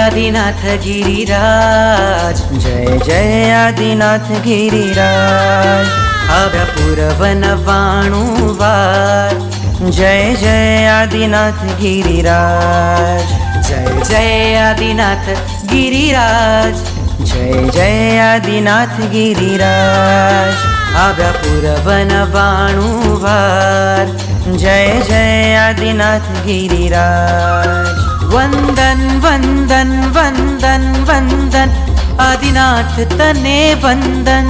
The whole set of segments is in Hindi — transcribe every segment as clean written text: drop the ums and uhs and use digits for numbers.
आदिनाथ गिरिराज, जय जय आदिनाथ गिरिराज। આવ્યા પૂર્વ 99 વાર, जय जय आदिनाथ गिरिराज, જય જય આદિનાથ ગિરિરાજ, जय जय आदिनाथ गिरिराज। આવ્યા પૂર્વ 99 વાર, जय जय आदिनाथ गिरिराज। વંદન વંદન વંદન વંદન આદિનાથ તને વંદન,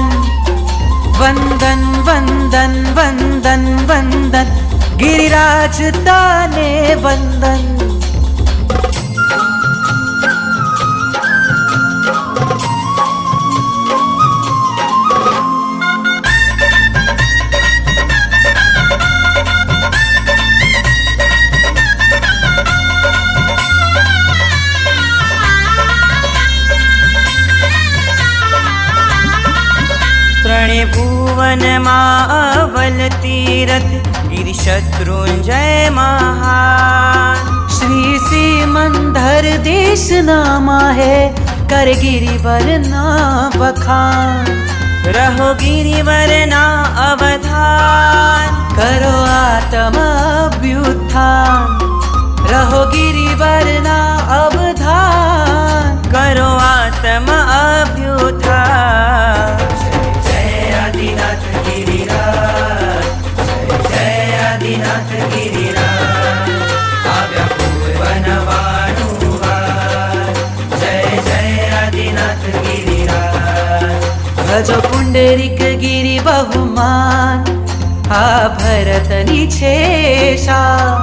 વંદન વંદન વંદન વંદન ગિરિરાજ તને વંદન। त्रणि भुवन अवल तीरथ गिरिशत्रुंजय महान। श्री सिमंदर देश नामा है, कर गिरिवर ना बखान। रहो गिरिवर ना अवधान, करो आत्म अभ्युत्थान, रहो गिरिवर ना अवधान। करो आत्म अभ्युत्थान। जय आदिनाथ गिरिराज, जय आदिनाथ गिरिराज। આવ્યા પૂર્વ 99 વાર, जय जय आदिनाथ गिरिराज। भजो पुंडरीक गिरि बहुमान, आ भरतनी छे शान।